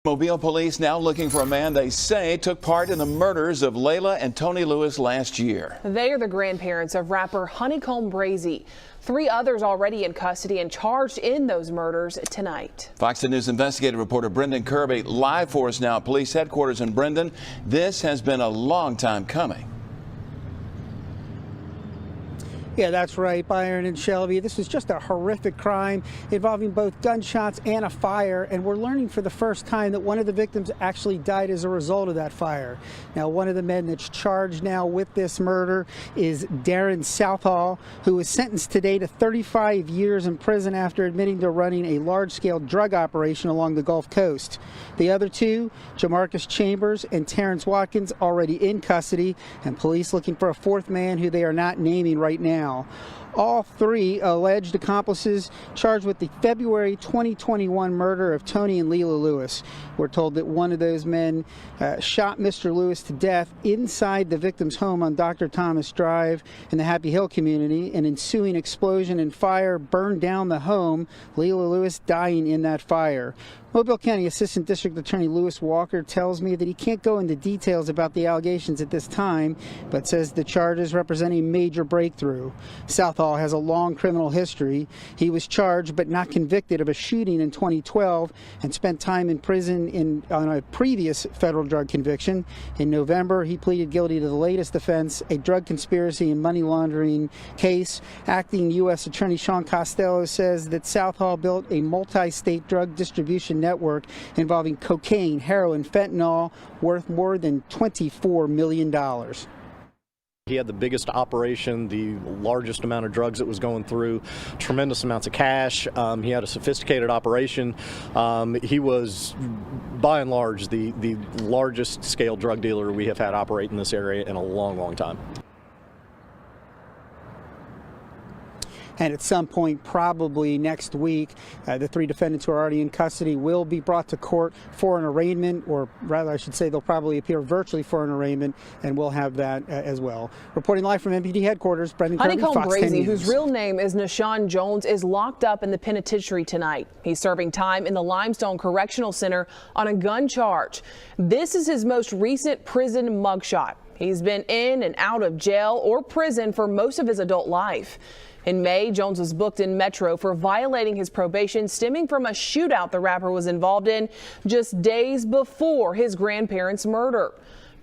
Mobile police now looking for a man they say took part in the murders of Layla and Tony Lewis last year. They are the grandparents of rapper Honeykombbrazy. 3 others already in custody and charged in those murders tonight. Fox News investigative reporter Brendan Kirby live for us now at police headquarters in Brendan. This has been a long time coming. Yeah, that's right, Byron and Shelby. This was just a horrific crime involving both gunshots and a fire, and we're learning for the first time that one of the victims actually died as a result of that fire. Now, one of the men that's charged now with this murder is Darren Southall, who was sentenced today to 35 years in prison after admitting to running a large-scale drug operation along the Gulf Coast. The other 2, Jamarcus Chambers and Terrence Watkins, already in custody, and police looking for a 4th man who they are not naming right now. All 3 alleged accomplices charged with the February 2021 murder of Tony and Layla Lewis. We're told that one of those men shot Mr. Lewis to death inside the victim's home on Dr. Thomas Drive in the Happy Hill community. An ensuing explosion and fire burned down the home, Layla Lewis dying in that fire. Mobile County Assistant District Attorney Lewis Walker tells me that he can't go into details about the allegations at this time, but says the charges represent a major breakthrough. Southall has a long criminal history. He was charged but not convicted of a shooting in 2012 and spent time in prison on a previous federal drug conviction. In November, he pleaded guilty to the latest offense, a drug conspiracy and money laundering case. Acting U.S. Attorney Sean Costello says that Southall built a multi-state drug distribution network involving cocaine, heroin, fentanyl, worth more than $24 million. He had the biggest operation, the largest amount of drugs that was going through, tremendous amounts of cash. He had a sophisticated operation. He was, by and large, the largest scale drug dealer we have had operate in this area in a long, long time. And at some point, probably next week, the 3 defendants who are already in custody will be brought to court for an arraignment, or rather, I should say, they'll probably appear virtually for an arraignment, and we'll have that as well. Reporting live from MPD headquarters, Brendan Kirby, Fox 10 News. Honeykombbrazy, whose real name is Nashawn Jones, is locked up in the penitentiary tonight. He's serving time in the Limestone Correctional Center on a gun charge. This is his most recent prison mugshot. He's been in and out of jail or prison for most of his adult life. In May, Jones was booked in Metro for violating his probation stemming from a shootout the rapper was involved in just days before his grandparents' murder.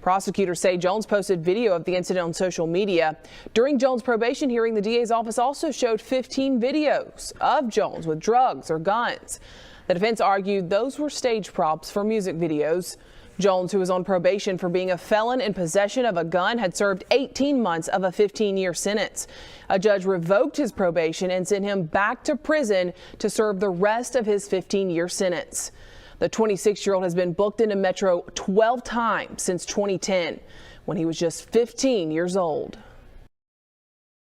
Prosecutors say Jones posted video of the incident on social media. During Jones' probation hearing, the DA's office also showed 15 videos of Jones with drugs or guns. The defense argued those were stage props for music videos. Jones, who was on probation for being a felon in possession of a gun, had served 18 months of a 15-year sentence. A judge revoked his probation and sent him back to prison to serve the rest of his 15-year sentence. The 26-year-old has been booked into Metro 12 times since 2010, when he was just 15 years old.